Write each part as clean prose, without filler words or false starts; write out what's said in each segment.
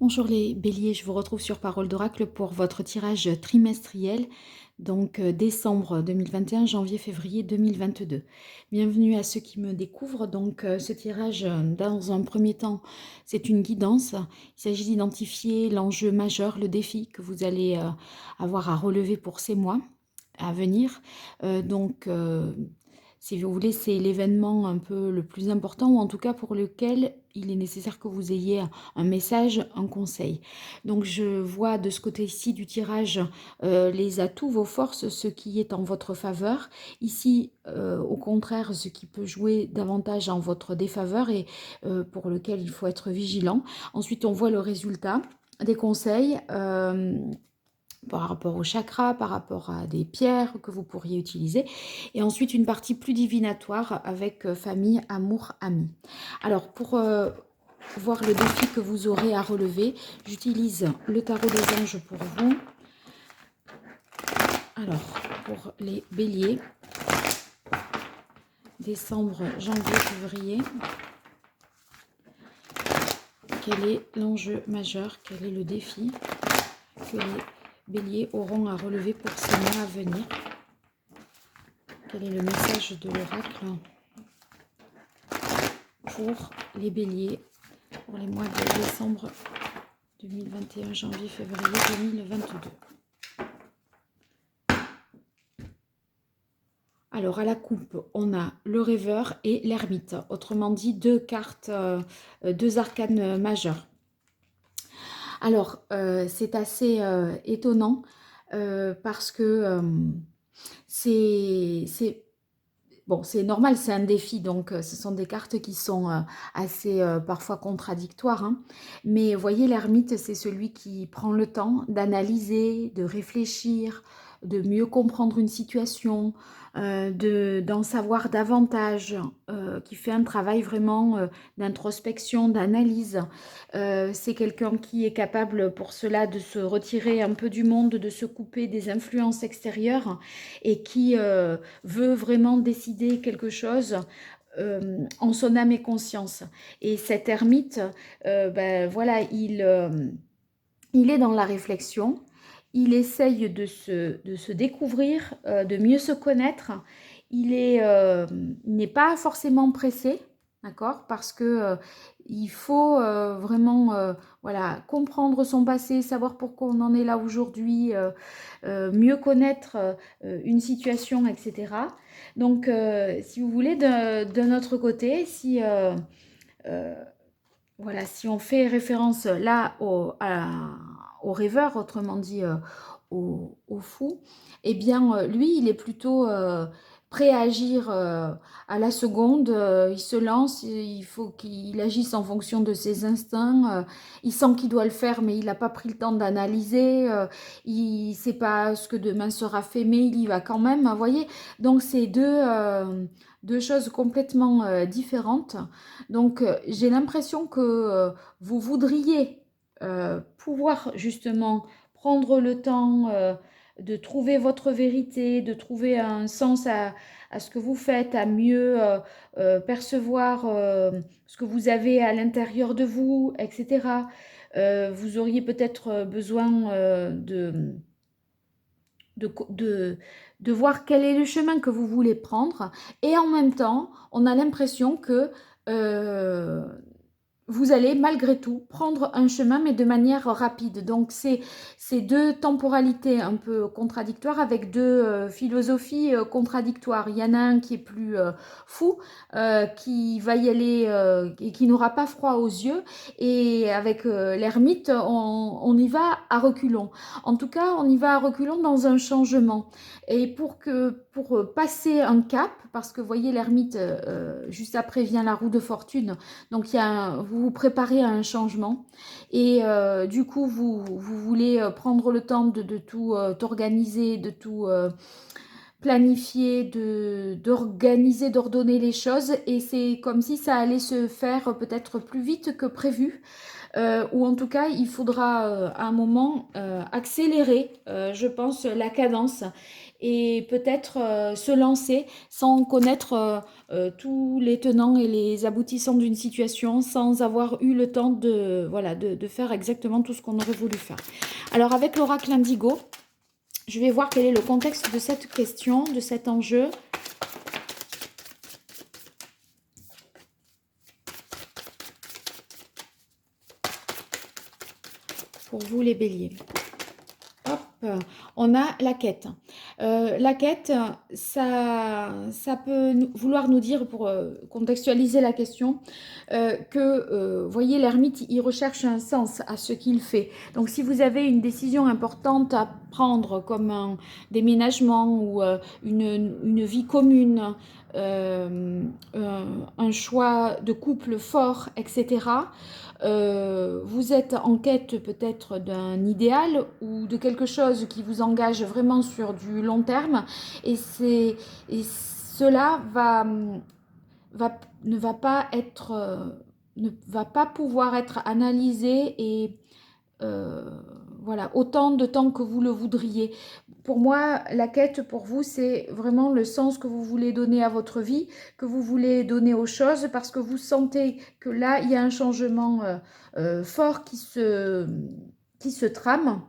Bonjour les béliers, je vous retrouve sur Parole d'Oracle pour votre tirage trimestriel, donc décembre 2021, janvier-février 2022. Bienvenue à ceux qui me découvrent. Donc ce tirage, dans un premier temps, c'est une guidance. Il s'agit d'identifier l'enjeu majeur, le défi que vous allez avoir à relever pour ces mois à venir. Si vous voulez, c'est l'événement un peu le plus important, ou en tout cas pour lequel il est nécessaire que vous ayez un message, un conseil. Donc je vois de ce côté-ci du tirage les atouts, vos forces, ce qui est en votre faveur. Ici, au contraire, ce qui peut jouer davantage en votre défaveur et pour lequel il faut être vigilant. Ensuite, on voit le résultat des conseils. Par rapport au chakra, par rapport à des pierres que vous pourriez utiliser. Et ensuite, une partie plus divinatoire avec famille, amour, amis. Alors, pour voir le défi que vous aurez à relever, j'utilise le tarot des anges pour vous. Alors, pour les béliers, décembre, janvier, février, quel est l'enjeu majeur? Quel est le défi que les béliers auront à relever pour ces mois à venir? Quel est le message de l'oracle pour les béliers pour les mois de décembre 2021, janvier, février 2022? Alors à la coupe, on a le rêveur et l'ermite, autrement dit deux cartes, deux arcanes majeurs. Alors c'est assez étonnant parce que bon, c'est normal, c'est un défi, donc ce sont des cartes qui sont assez parfois contradictoires. Hein. Mais vous voyez, l'ermite, c'est celui qui prend le temps d'analyser, de réfléchir, de mieux comprendre une situation, d'en savoir davantage, qui fait un travail vraiment d'introspection, d'analyse. C'est quelqu'un qui est capable pour cela de se retirer un peu du monde, de se couper des influences extérieures et qui veut vraiment décider quelque chose en son âme et conscience. Et cet ermite, voilà, il est dans la réflexion, il essaye de se découvrir, de mieux se connaître. Il n'est pas forcément pressé, d'accord, parce que il faut vraiment voilà, comprendre son passé, savoir pourquoi on en est là aujourd'hui, mieux connaître une situation, etc. Donc, si vous voulez, de notre côté, si voilà, si on fait référence là au rêveur, autrement dit au fou, eh bien lui, il est plutôt prêt à agir à la seconde. Il se lance, il faut qu'il agisse en fonction de ses instincts. Il sent qu'il doit le faire, mais il n'a pas pris le temps d'analyser. Il ne sait pas ce que demain sera fait, mais il y va quand même. Vous voyez, donc c'est deux choses complètement différentes. Donc, j'ai l'impression que vous voudriez pouvoir justement prendre le temps de trouver votre vérité, de trouver un sens à ce que vous faites, à mieux percevoir ce que vous avez à l'intérieur de vous, etc. Vous auriez peut-être besoin de voir quel est le chemin que vous voulez prendre. Et en même temps, on a l'impression que euh, vous allez malgré tout prendre un chemin, mais de manière rapide. Donc, c'est deux temporalités un peu contradictoires avec deux philosophies contradictoires. Il y en a un qui est plus fou, qui va y aller et qui n'aura pas froid aux yeux. Et avec l'ermite, on y va à reculons. En tout cas, on y va à reculons dans un changement. Et pour passer un cap, parce que vous voyez, l'ermite, juste après vient la roue de fortune. Donc, vous vous préparez à un changement et du coup, vous voulez prendre le temps de tout organiser, de tout planifier, d'organiser, d'ordonner les choses. Et c'est comme si ça allait se faire peut-être plus vite que prévu. Ou en tout cas, il faudra à un moment accélérer, je pense, la cadence et peut-être se lancer sans connaître tous les tenants et les aboutissants d'une situation, sans avoir eu le temps de, voilà, de faire exactement tout ce qu'on aurait voulu faire. Alors avec l'oracle Indigo, je vais voir quel est le contexte de cette question, de cet enjeu. Pour vous les béliers. Hop, on a la quête. La quête, ça peut vouloir nous dire, pour contextualiser la question, que, voyez, l'ermite, il recherche un sens à ce qu'il fait. Donc, si vous avez une décision importante à prendre, comme un déménagement ou une vie commune, un choix de couple fort, etc., vous êtes en quête peut-être d'un idéal ou de quelque chose qui vous engage vraiment sur du long terme, et cela ne va pas être, ne va pas pouvoir être analysé et voilà, autant de temps que vous le voudriez. Pour moi, la quête pour vous, c'est vraiment le sens que vous voulez donner à votre vie, que vous voulez donner aux choses, parce que vous sentez que là, il y a un changement fort qui se trame.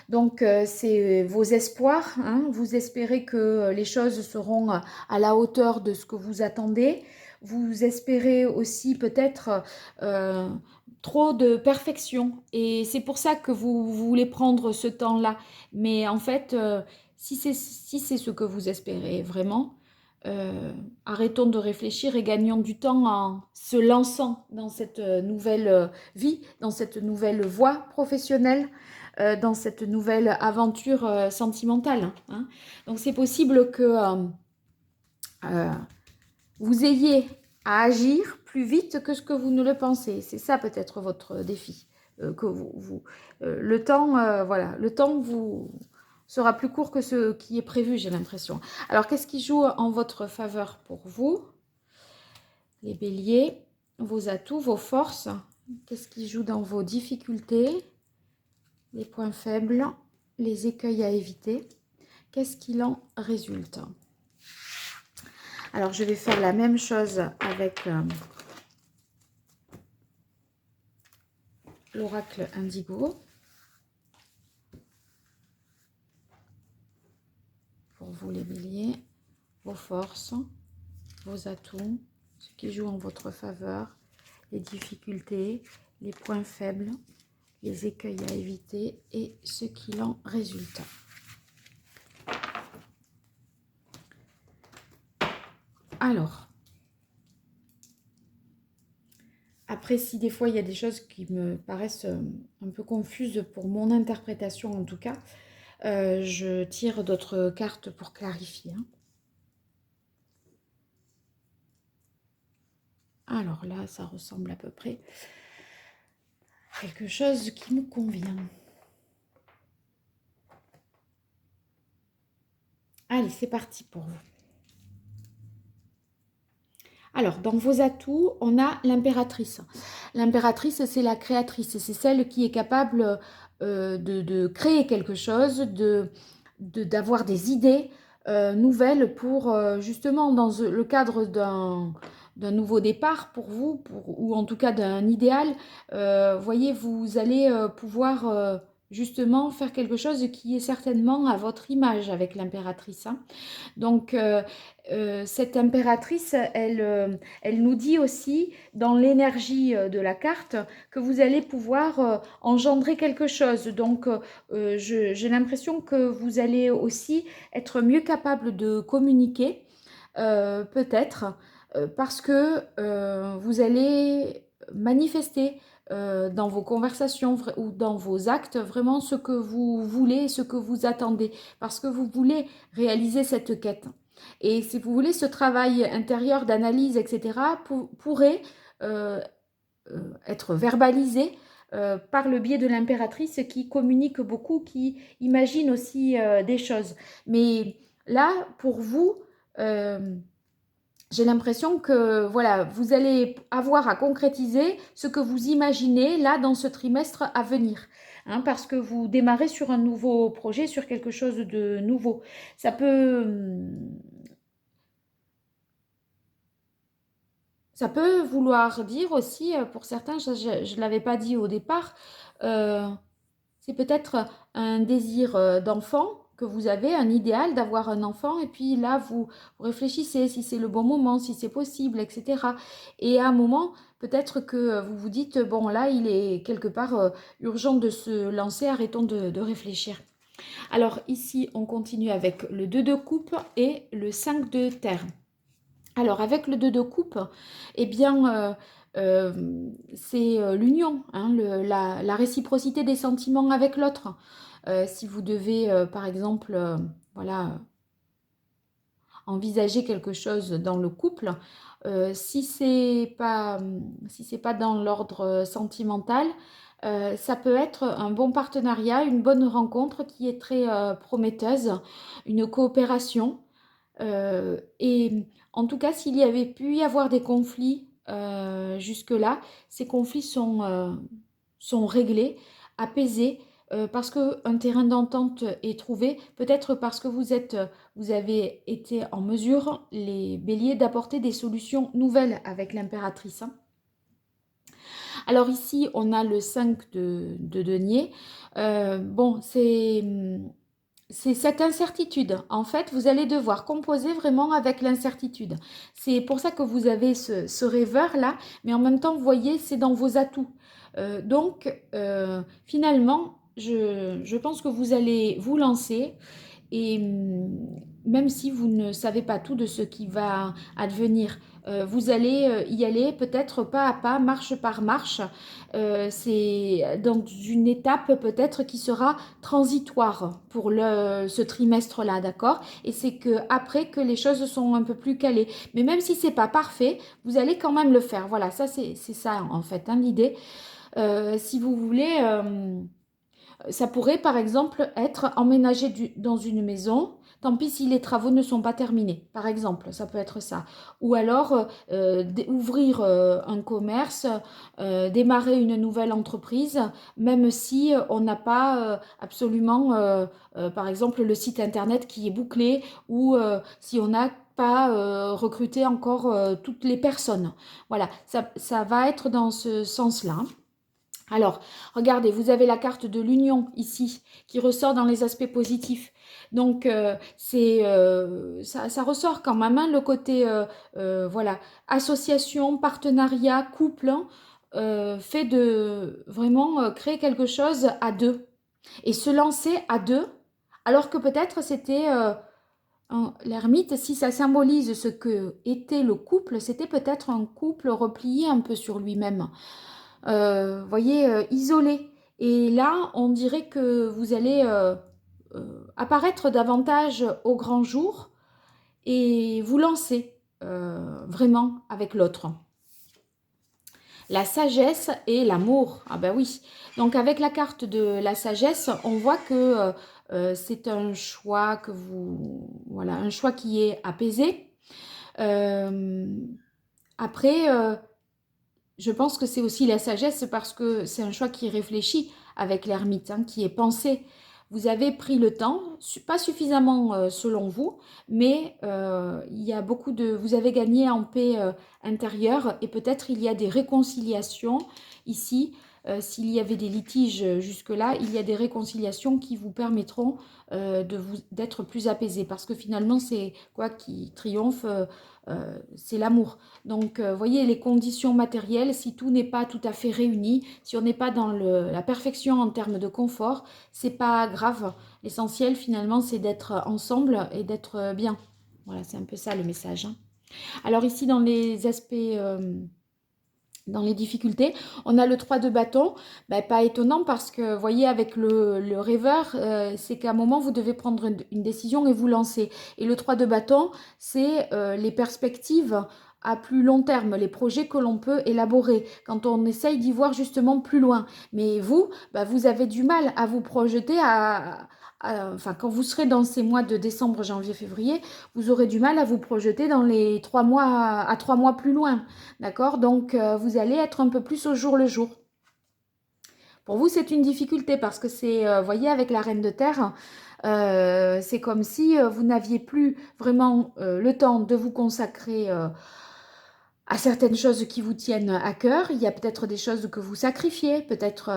Donc, c'est vos espoirs, hein. Vous espérez que les choses seront à la hauteur de ce que vous attendez. Vous espérez aussi peut-être trop de perfection. Et c'est pour ça que vous voulez prendre ce temps-là. Mais en fait, si c'est ce que vous espérez vraiment, arrêtons de réfléchir et gagnons du temps en se lançant dans cette nouvelle vie, dans cette nouvelle voie professionnelle, dans cette nouvelle aventure sentimentale, hein. Donc c'est possible que vous ayez à agir plus vite que ce que vous ne le pensez. C'est ça peut-être votre défi. Que le temps, voilà, le temps vous sera plus court que ce qui est prévu, j'ai l'impression. Alors, qu'est-ce qui joue en votre faveur pour vous, les béliers? Vos atouts, vos forces. Qu'est-ce qui joue dans vos difficultés, les points faibles, les écueils à éviter? Qu'est-ce qu'il en résulte? Alors, je vais faire la même chose avec l'oracle Indigo. Pour vous, les béliers, vos forces, vos atouts, ce qui joue en votre faveur, les difficultés, les points faibles, les écueils à éviter et ce qu'il en résulte. Alors, après, si des fois il y a des choses qui me paraissent un peu confuses pour mon interprétation en tout cas, je tire d'autres cartes pour clarifier, hein. Alors là, ça ressemble à peu près à quelque chose qui me convient. Allez, c'est parti pour vous. Alors, dans vos atouts, on a l'impératrice. L'impératrice, c'est la créatrice. C'est celle qui est capable de créer quelque chose, d'avoir des idées nouvelles pour, justement, dans le cadre d'un nouveau départ pour vous, ou en tout cas d'un idéal. Voyez, vous allez pouvoir justement faire quelque chose qui est certainement à votre image avec l'impératrice, hein. Donc, cette impératrice, elle nous dit aussi, dans l'énergie de la carte, que vous allez pouvoir engendrer quelque chose. Donc, j'ai l'impression que vous allez aussi être mieux capable de communiquer, peut-être, parce que vous allez manifester dans vos conversations ou dans vos actes vraiment ce que vous voulez, ce que vous attendez, parce que vous voulez réaliser cette quête. Et si vous voulez, ce travail intérieur d'analyse, etc., pourrait être verbalisé par le biais de l'impératrice qui communique beaucoup, qui imagine aussi des choses. Mais là, pour vous, j'ai l'impression que voilà, vous allez avoir à concrétiser ce que vous imaginez là dans ce trimestre à venir. Hein, parce que vous démarrez sur un nouveau projet, sur quelque chose de nouveau. Ça peut, ça peut vouloir dire aussi, pour certains, je ne l'avais pas dit au départ, euh, c'est peut-être un désir d'enfant que vous avez, un idéal d'avoir un enfant, et puis là, vous réfléchissez si c'est le bon moment, si c'est possible, etc. Et à un moment, peut-être que vous vous dites, bon, là, il est quelque part urgent de se lancer, arrêtons de réfléchir. Alors ici, on continue avec le 2 de coupe et le 5 de terre. Alors avec le 2 de coupe, eh bien, c'est l'union, hein, la réciprocité des sentiments avec l'autre. Si vous devez, par exemple, voilà, envisager quelque chose dans le couple, si c'est pas dans l'ordre sentimental, ça peut être un bon partenariat, une bonne rencontre qui est très prometteuse, une coopération. Et en tout cas, s'il y avait pu y avoir des conflits jusque-là, ces conflits sont réglés, apaisés, parce qu'un terrain d'entente est trouvé, peut-être parce que vous avez été en mesure, les béliers, d'apporter des solutions nouvelles avec l'impératrice. Hein. Alors ici, on a le 5 de denier. Bon, c'est cette incertitude. En fait, vous allez devoir composer vraiment avec l'incertitude. C'est pour ça que vous avez ce rêveur-là, mais en même temps, vous voyez, c'est dans vos atouts. Finalement, je pense que vous allez vous lancer et même si vous ne savez pas tout de ce qui va advenir, vous allez y aller peut-être pas à pas, marche par marche. C'est dans une étape peut-être qui sera transitoire pour ce trimestre-là, d'accord? Et c'est que après que les choses sont un peu plus calées. Mais même si c'est pas parfait, vous allez quand même le faire. Voilà, ça c'est ça en fait, hein, l'idée. Si vous voulez, ça pourrait par exemple être emménager dans une maison. Tant pis si les travaux ne sont pas terminés, par exemple, ça peut être ça. Ou alors ouvrir un commerce, démarrer une nouvelle entreprise, même si on n'a pas absolument, par exemple, le site internet qui est bouclé ou si on n'a pas recruté encore toutes les personnes. Voilà, ça va être dans ce sens-là. Alors, regardez, vous avez la carte de l'union ici qui ressort dans les aspects positifs. Donc, ça ressort quand même, hein, le côté voilà, association, partenariat, couple, hein, fait de vraiment créer quelque chose à deux et se lancer à deux, alors que peut-être c'était l'ermite, si ça symbolise ce que était le couple, c'était peut-être un couple replié un peu sur lui-même voyez, isolé. Et là, on dirait que vous allez apparaître davantage au grand jour et vous lancer vraiment avec l'autre. La sagesse et l'amour. Ah ben oui. Donc avec la carte de la sagesse, on voit que c'est un choix que voilà, un choix qui est apaisé. Après, je pense que c'est aussi la sagesse parce que c'est un choix qui est réfléchi avec l'ermite, hein, qui est pensé. Vous avez pris le temps, pas suffisamment selon vous, mais il y a vous avez gagné en paix intérieure et peut-être il y a des réconciliations ici. S'il y avait des litiges jusque-là, il y a des réconciliations qui vous permettront d'être plus apaisé parce que finalement c'est quoi qui triomphe, c'est l'amour. Donc, voyez, les conditions matérielles, si tout n'est pas tout à fait réuni, si on n'est pas dans la perfection en termes de confort, c'est pas grave. L'essentiel, finalement, c'est d'être ensemble et d'être bien. Voilà, c'est un peu ça le message. Hein. Alors ici, dans les aspects, dans les difficultés, on a le 3 de bâton. Ben, pas étonnant parce que, vous voyez, avec le rêveur, c'est qu'à un moment, vous devez prendre une décision et vous lancer. Et le 3 de bâton, c'est les perspectives à plus long terme, les projets que l'on peut élaborer, quand on essaye d'y voir justement plus loin. Mais vous, bah, vous avez du mal à vous projeter enfin, quand vous serez dans ces mois de décembre, janvier, février, vous aurez du mal à vous projeter dans les 3 mois, à 3 mois plus loin. D'accord? Donc, vous allez être un peu plus au jour le jour. Pour vous, c'est une difficulté parce que c'est, voyez, avec la reine de terre, c'est comme si vous n'aviez plus vraiment le temps de vous consacrer à certaines choses qui vous tiennent à cœur. Il y a peut-être des choses que vous sacrifiez, peut-être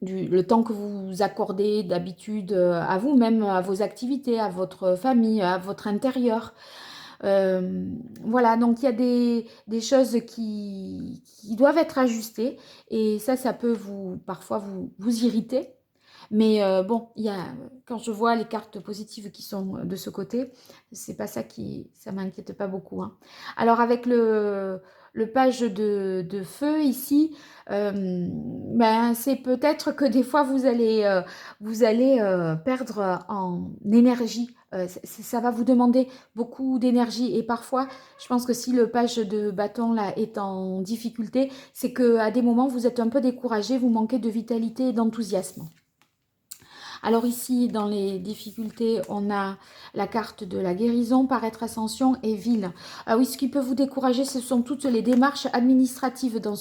le temps que vous accordez d'habitude à vous-même, à vos activités, à votre famille, à votre intérieur. Voilà, donc il y a des choses qui doivent être ajustées et ça peut parfois vous irriter. Mais bon, quand je vois les cartes positives qui sont de ce côté, c'est pas ça m'inquiète pas beaucoup, hein. Alors avec le page de feu ici, ben, c'est peut-être que des fois vous allez perdre en énergie. Ça va vous demander beaucoup d'énergie et parfois, je pense que si le page de bâton là est en difficulté, c'est que à des moments vous êtes un peu découragé, vous manquez de vitalité et d'enthousiasme. Alors ici, dans les difficultés, on a la carte de la guérison, paraître, ascension et ville. Ah oui, ce qui peut vous décourager, ce sont toutes les démarches administratives dans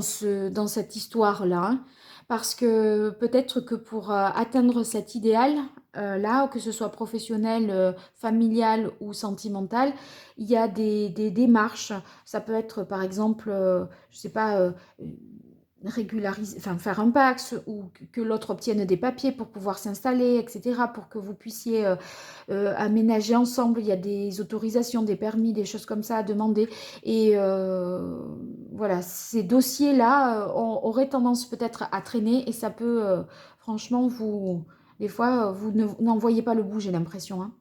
cette histoire-là, hein. Parce que peut-être que pour atteindre cet idéal, là, que ce soit professionnel, familial ou sentimental, il y a des démarches. Ça peut être, par exemple, je ne sais pas, régulariser, enfin faire un Pax ou que l'autre obtienne des papiers pour pouvoir s'installer, etc., pour que vous puissiez aménager ensemble. Il y a des autorisations, des permis, des choses comme ça à demander. Et voilà, ces dossiers-là auraient tendance peut-être à traîner et ça peut, franchement, des fois, vous n'en voyez pas le bout, j'ai l'impression, hein.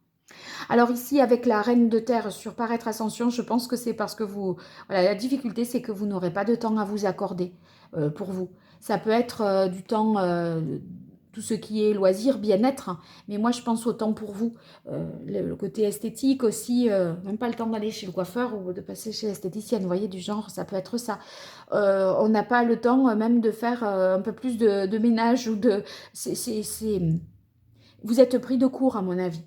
Alors ici, avec la reine de terre sur paraître ascension, je pense que c'est parce que voilà, la difficulté, c'est que vous n'aurez pas de temps à vous accorder pour vous. Ça peut être du temps, tout ce qui est loisir, bien-être, hein, mais moi, je pense au temps pour vous. Le côté esthétique aussi, même pas le temps d'aller chez le coiffeur ou de passer chez l'esthéticienne, vous voyez, du genre, ça peut être ça. On n'a pas le temps même de faire un peu plus de ménage ou de... Vous êtes pris de court, à mon avis.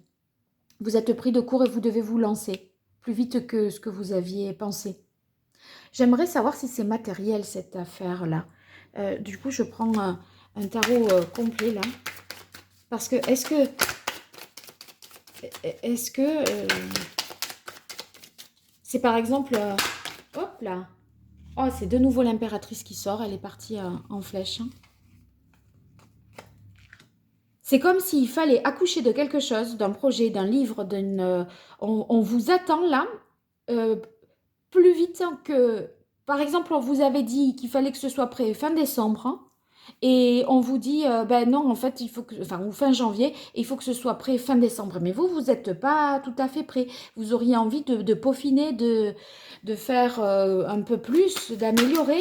Vous êtes pris de court et vous devez vous lancer plus vite que ce que vous aviez pensé. J'aimerais savoir si c'est matériel cette affaire-là. Du coup, je prends un tarot complet là. Parce que est-ce que c'est par exemple... hop là. Oh, c'est de nouveau l'impératrice qui sort. Elle est partie en flèche, hein. C'est comme s'il fallait accoucher de quelque chose, d'un projet, d'un livre, on vous attend là, euh, plus vite que... Par exemple, on vous avait dit qu'il fallait que ce soit prêt fin décembre, hein, et on vous dit, ben non, en fait, il faut que... Enfin, ou fin janvier, il faut que ce soit prêt fin décembre. Mais vous n'êtes pas tout à fait prêt. Vous auriez envie de peaufiner, de faire un peu plus, d'améliorer,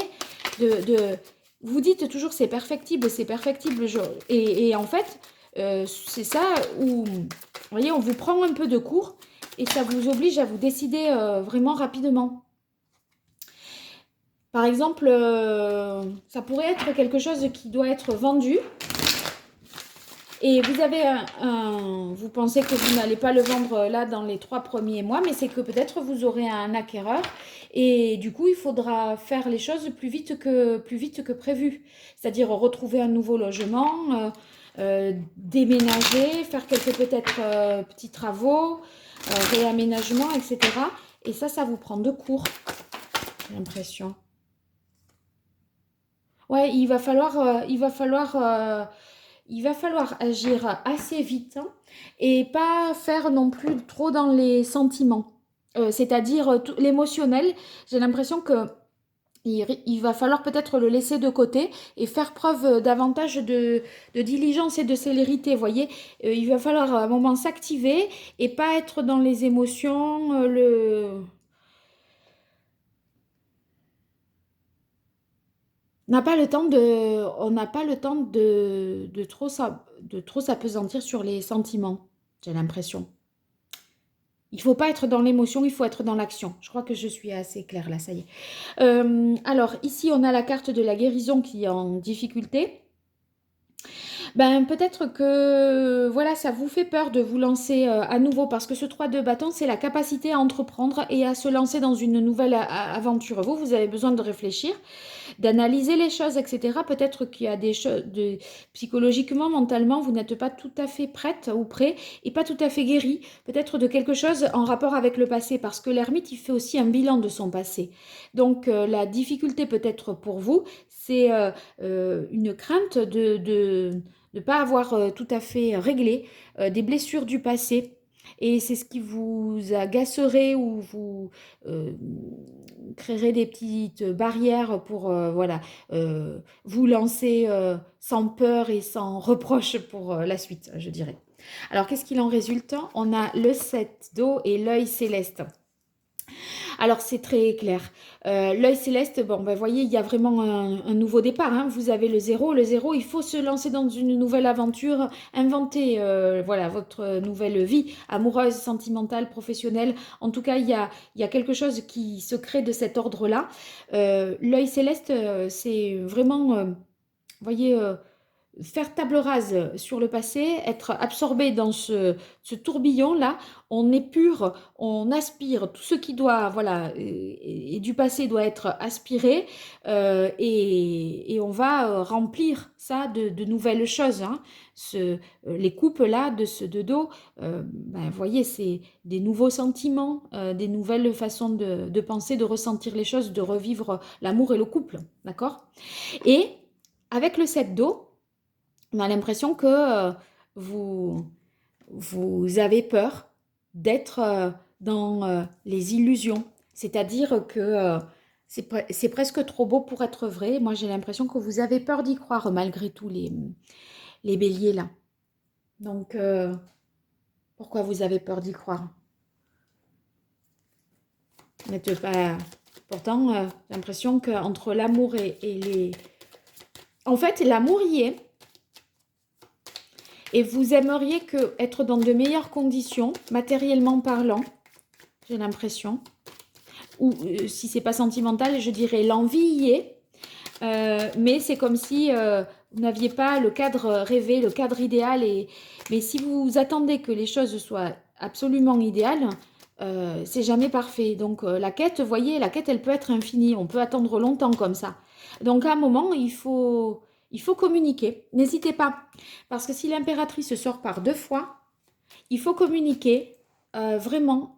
de... Vous dites toujours c'est perfectible, c'est perfectible. Et en fait, c'est ça où, vous voyez, on vous prend un peu de cours et ça vous oblige à vous décider vraiment rapidement. Par exemple, ça pourrait être quelque chose qui doit être vendu et vous avez vous pensez que vous n'allez pas le vendre là dans les 3 premiers mois, mais c'est que peut-être vous aurez un acquéreur et du coup, il faudra faire les choses plus vite que prévu. C'est-à-dire retrouver un nouveau logement, déménager, faire quelques peut-être petits travaux, réaménagement, etc. Et ça vous prend de court, j'ai l'impression. Ouais, il va falloir agir assez vite, hein, et pas faire non plus trop dans les sentiments. C'est-à-dire l'émotionnel, j'ai l'impression que il va falloir peut-être le laisser de côté et faire preuve davantage de diligence et de célérité, vous voyez. Il va falloir à un moment s'activer et pas être dans les émotions, on n'a pas le temps de trop s'apesantir sur les sentiments, j'ai l'impression. Il ne faut pas être dans l'émotion, il faut être dans l'action. Je crois que je suis assez claire là, ça y est. Alors, ici, on a la carte de la guérison qui est en difficulté. Ben, peut-être que voilà, ça vous fait peur de vous lancer à nouveau parce que ce 3 de bâton, c'est la capacité à entreprendre et à se lancer dans une nouvelle aventure. Vous avez besoin de réfléchir, d'analyser les choses, etc. Peut-être qu'il y a des choses, psychologiquement, mentalement, vous n'êtes pas tout à fait prête ou prêt et pas tout à fait guéri. Peut-être de quelque chose en rapport avec le passé parce que l'ermite, il fait aussi un bilan de son passé. Donc, la difficulté peut-être pour vous, c'est une crainte de ne pas avoir tout à fait réglé des blessures du passé. Et c'est ce qui vous agacerait ou vous euh, créerez des petites barrières pour voilà, vous lancer sans peur et sans reproche pour la suite, je dirais. Alors, qu'est-ce qu'il en résulte? On a le 7 d'eau et l'œil céleste. Alors, c'est très clair. L'œil céleste, bon, ben, voyez, il y a vraiment un nouveau départ, hein. Vous avez le zéro. Le zéro, il faut se lancer dans une nouvelle aventure, inventer voilà, votre nouvelle vie amoureuse, sentimentale, professionnelle. En tout cas, il y a quelque chose qui se crée de cet ordre-là. L'œil céleste, c'est vraiment, voyez, faire table rase sur le passé, être absorbé dans ce tourbillon-là, on épure, on aspire tout ce qui doit, voilà, et du passé doit être aspiré, et on va remplir ça de nouvelles choses, hein. Les coupes là de ce de dos, ben, vous voyez, c'est des nouveaux sentiments, des nouvelles façons de penser, de ressentir les choses, de revivre l'amour et le couple, d'accord? Et avec le 7 d'eau, on a l'impression que vous, vous avez peur d'être dans les illusions. C'est-à-dire que c'est presque trop beau pour être vrai. Moi, j'ai l'impression que vous avez peur d'y croire malgré tout, les béliers là. Donc, pourquoi vous avez peur d'y croire? Vous n'êtes pas... Pourtant, j'ai l'impression qu'entre l'amour et les... En fait, l'amour y est. Et vous aimeriez être dans de meilleures conditions, matériellement parlant, j'ai l'impression. Ou si c'est pas sentimental, je dirais l'envie y est. Mais c'est comme si vous n'aviez pas le cadre rêvé, le cadre idéal. Mais si vous attendez que les choses soient absolument idéales, c'est jamais parfait. Donc la quête, vous voyez, la quête, elle peut être infinie. On peut attendre longtemps comme ça. Donc à un moment, il faut communiquer. N'hésitez pas. Parce que si l'impératrice sort par 2 fois, il faut communiquer vraiment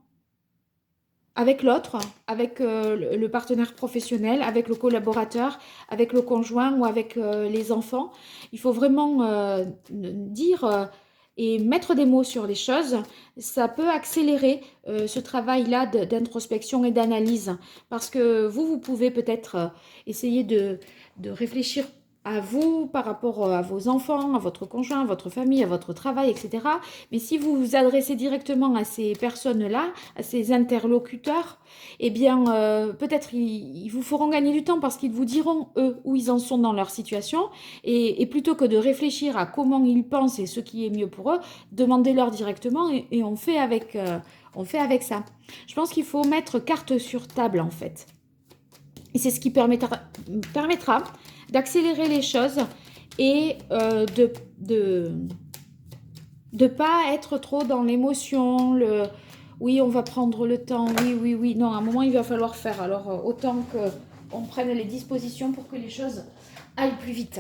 avec l'autre, avec le partenaire professionnel, avec le collaborateur, avec le conjoint ou avec les enfants. Il faut vraiment dire et mettre des mots sur les choses. Ça peut accélérer ce travail-là d'introspection et d'analyse. Parce que vous pouvez peut-être essayer de réfléchir à vous par rapport à vos enfants, à votre conjoint, à votre famille, à votre travail, etc. Mais si vous vous adressez directement à ces personnes-là, à ces interlocuteurs, eh bien, peut-être ils vous feront gagner du temps parce qu'ils vous diront, eux, où ils en sont dans leur situation. Et plutôt que de réfléchir à comment ils pensent et ce qui est mieux pour eux, demandez-leur directement et on fait avec ça. Je pense qu'il faut mettre carte sur table, en fait. Et c'est ce qui permettra d'accélérer les choses et de pas être trop dans l'émotion, oui, on va prendre le temps, oui, oui, oui. Non, à un moment, il va falloir faire. Alors, autant qu'on prenne les dispositions pour que les choses aillent plus vite.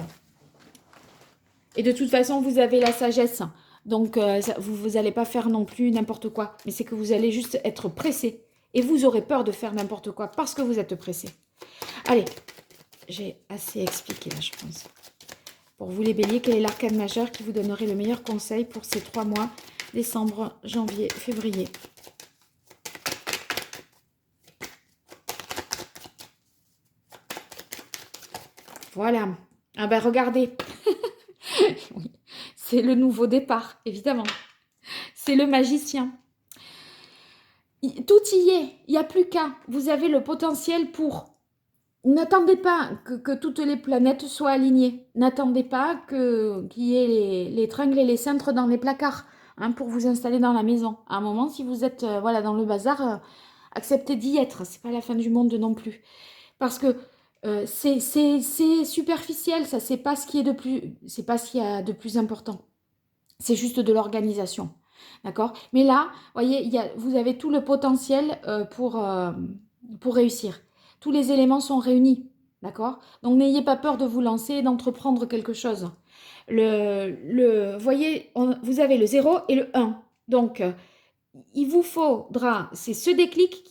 Et de toute façon, vous avez la sagesse. Donc, vous n'allez pas faire non plus n'importe quoi. Mais c'est que vous allez juste être pressé. Et vous aurez peur de faire n'importe quoi parce que vous êtes pressé. Allez, j'ai assez expliqué là, je pense. Pour vous les béliers, quel est l'arcane majeur qui vous donnerait le meilleur conseil pour ces 3 mois, décembre, janvier, février? Voilà. Ah ben regardez. Oui. C'est le nouveau départ, évidemment. C'est le magicien. Tout y est. Il n'y a plus qu'à. Vous avez le potentiel pour. N'attendez pas que toutes les planètes soient alignées. N'attendez pas qu'il y ait les tringles et les cintres dans les placards. hein, pour vous installer dans la maison. À un moment, si vous êtes voilà, dans le bazar, acceptez d'y être. C'est pas la fin du monde non plus. Parce que c'est superficiel, ça, c'est pas ce qui est de plus, c'est pas ce qu'il y a de plus important. C'est juste de l'organisation. D'accord? Mais là, voyez, vous avez tout le potentiel pour réussir. Tous les éléments sont réunis. D'accord? Donc n'ayez pas peur de vous lancer et d'entreprendre quelque chose. Voyez, vous avez le 0 et le 1. Donc, il vous faudra, c'est ce déclic,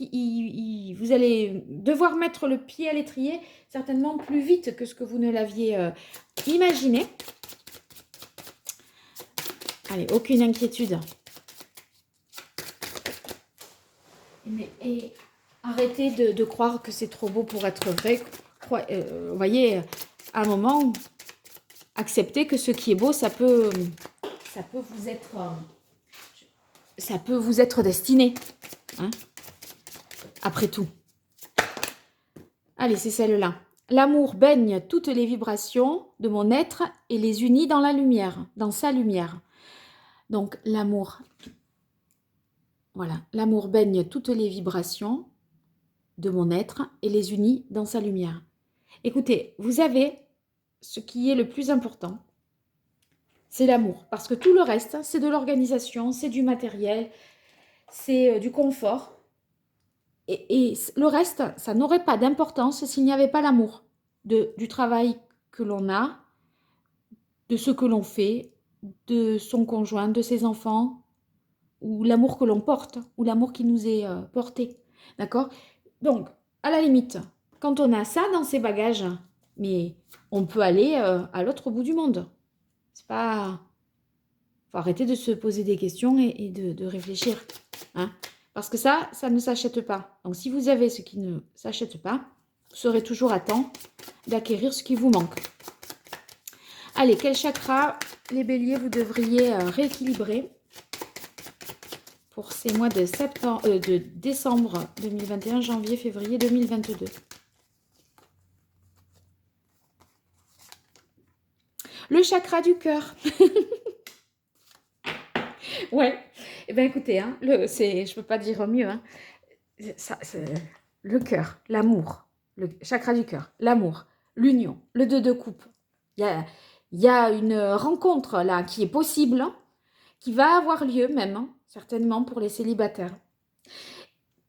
vous allez devoir mettre le pied à l'étrier certainement plus vite que ce que vous ne l'aviez imaginé. Allez, aucune inquiétude. Et arrêtez de croire que c'est trop beau pour être vrai. Vous voyez, à un moment, acceptez que ce qui est beau, ça peut vous être destiné. Hein, après tout. Allez, c'est celle-là. L'amour baigne toutes les vibrations de mon être et les unit dans la lumière, dans sa lumière. Donc, l'amour. Voilà. L'amour baigne toutes les vibrations de mon être et les unit dans sa lumière. Écoutez, vous avez ce qui est le plus important, c'est l'amour. Parce que tout le reste, c'est de l'organisation, c'est du matériel, c'est du confort. Et le reste, ça n'aurait pas d'importance s'il n'y avait pas l'amour du travail que l'on a, de ce que l'on fait, de son conjoint, de ses enfants, ou l'amour que l'on porte, ou l'amour qui nous est porté. D'accord? Donc, à la limite, quand on a ça dans ses bagages, mais on peut aller à l'autre bout du monde. C'est pas... Faut arrêter de se poser des questions et de réfléchir. Hein? Parce que ça ne s'achète pas. Donc, si vous avez ce qui ne s'achète pas, vous serez toujours à temps d'acquérir ce qui vous manque. Allez, quel chakra, les béliers, vous devriez rééquilibrer pour ces mois de décembre 2021, janvier, février 2022. Le chakra du cœur. Ouais. Eh bien, écoutez, hein, je ne peux pas dire mieux. Hein. Le cœur, l'amour, le chakra du cœur, l'amour, l'union, le 2 de coupe. Il y a une rencontre là qui est possible, hein, qui va avoir lieu même, hein, certainement pour les célibataires.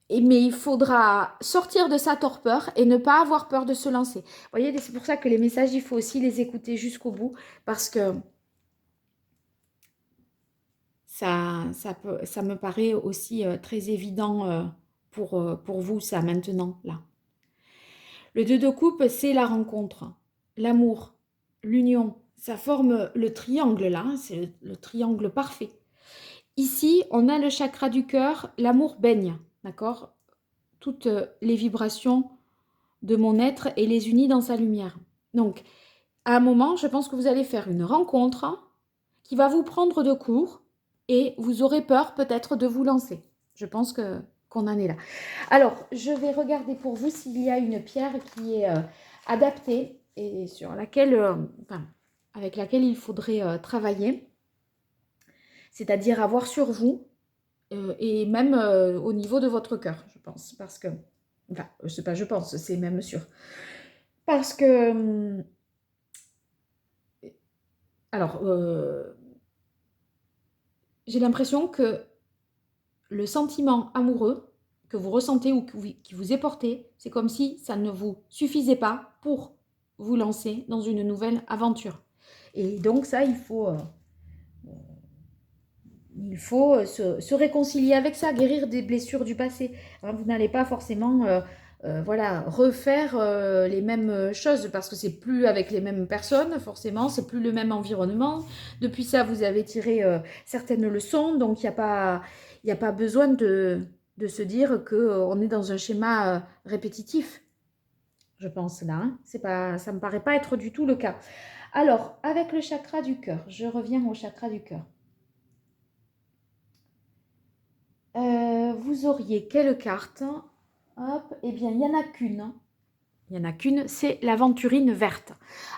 Mais il faudra sortir de sa torpeur et ne pas avoir peur de se lancer. Vous voyez, c'est pour ça que les messages, il faut aussi les écouter jusqu'au bout, parce que ça me paraît aussi très évident pour vous, ça, maintenant, là. Le 2 de coupe, c'est la rencontre, l'amour, l'union. Ça forme le triangle, là, hein, c'est le triangle parfait. Ici, on a le chakra du cœur, l'amour baigne, d'accord? Toutes les vibrations de mon être et les unit dans sa lumière. Donc, à un moment, je pense que vous allez faire une rencontre qui va vous prendre de court et vous aurez peur peut-être de vous lancer. Je pense qu'on en est là. Alors, je vais regarder pour vous s'il y a une pierre qui est adaptée et sur laquelle, avec laquelle il faudrait travailler, c'est-à-dire avoir sur vous et même au niveau de votre cœur, je pense, parce que, enfin, c'est pas je pense, c'est même sûr. Parce que, alors, j'ai l'impression que le sentiment amoureux que vous ressentez ou qui vous est porté, c'est comme si ça ne vous suffisait pas pour vous lancer dans une nouvelle aventure. Et donc ça, il faut se réconcilier avec ça, guérir des blessures du passé. Alors, vous n'allez pas forcément voilà, refaire les mêmes choses parce que c'est plus avec les mêmes personnes, forcément, c'est plus le même environnement. Depuis ça, vous avez tiré certaines leçons, donc il n'y a pas besoin de se dire qu'on est dans un schéma répétitif, je pense là. Hein. Ça ne me paraît pas être du tout le cas. Alors, avec le chakra du cœur, je reviens au chakra du cœur. Vous auriez quelle carte? Hop, eh bien, il n'y en a qu'une. il n'y en a qu'une, c'est l'aventurine verte.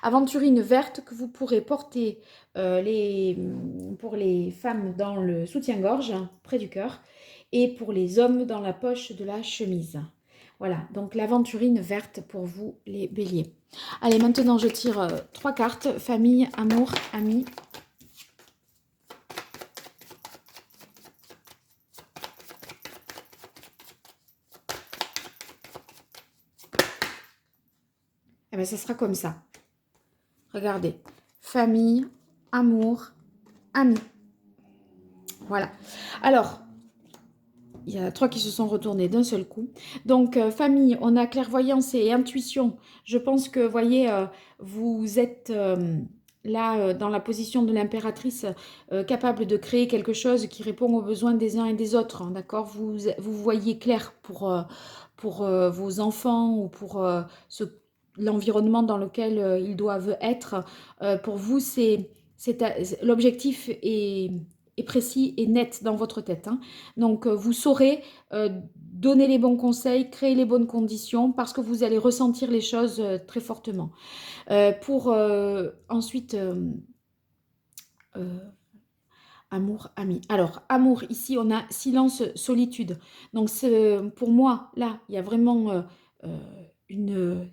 Aventurine verte que vous pourrez porter pour les femmes dans le soutien-gorge, près du cœur, et pour les hommes dans la poche de la chemise. Voilà, donc l'aventurine verte pour vous les béliers. Allez, maintenant je tire 3 cartes, famille, amour, amis. Eh bien, ça sera comme ça. Regardez, famille, amour, amis. Voilà. Alors, il y en a 3 qui se sont retournés d'un seul coup. Donc, famille, on a clairvoyance et intuition. Je pense que, vous voyez, vous êtes là, dans la position de l'impératrice, capable de créer quelque chose qui répond aux besoins des uns et des autres. Hein, d'accord, vous voyez clair pour vos enfants ou pour l'environnement dans lequel ils doivent être. Pour vous, l'objectif est précis et net dans votre tête. Hein. Donc, vous saurez donner les bons conseils, créer les bonnes conditions parce que vous allez ressentir les choses très fortement. Pour ensuite, amour, ami. Alors, amour, ici, on a silence, solitude. Donc, pour moi, là, il y a vraiment une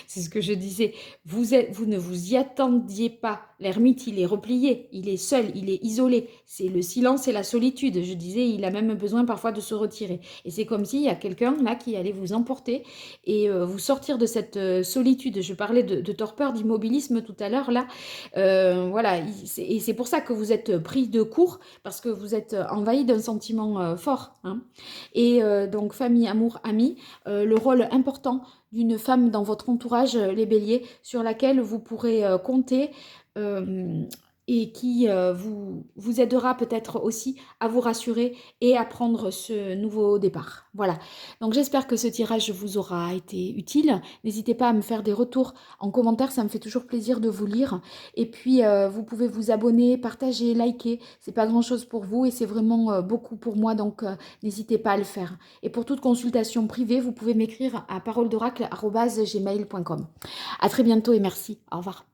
c'est ce que je disais. Vous ne vous y attendiez pas. L'ermite, il est replié, il est seul, il est isolé. C'est le silence et la solitude. Je disais, il a même besoin parfois de se retirer. Et c'est comme s'il y a quelqu'un là qui allait vous emporter et vous sortir de cette solitude. Je parlais de torpeur, d'immobilisme tout à l'heure là. Voilà, et c'est pour ça que vous êtes pris de court, parce que vous êtes envahi d'un sentiment fort. Hein. Et donc, famille, amour, amis, le rôle important d'une femme dans votre entourage, les béliers, sur laquelle vous pourrez compter euh, et qui vous aidera peut-être aussi à vous rassurer et à prendre ce nouveau départ. Voilà, donc j'espère que ce tirage vous aura été utile. N'hésitez pas à me faire des retours en commentaire, ça me fait toujours plaisir de vous lire. Et puis, vous pouvez vous abonner, partager, liker, c'est pas grand-chose pour vous et c'est vraiment beaucoup pour moi, donc n'hésitez pas à le faire. Et pour toute consultation privée, vous pouvez m'écrire à paroledoracle@gmail.com. À très bientôt et merci. Au revoir.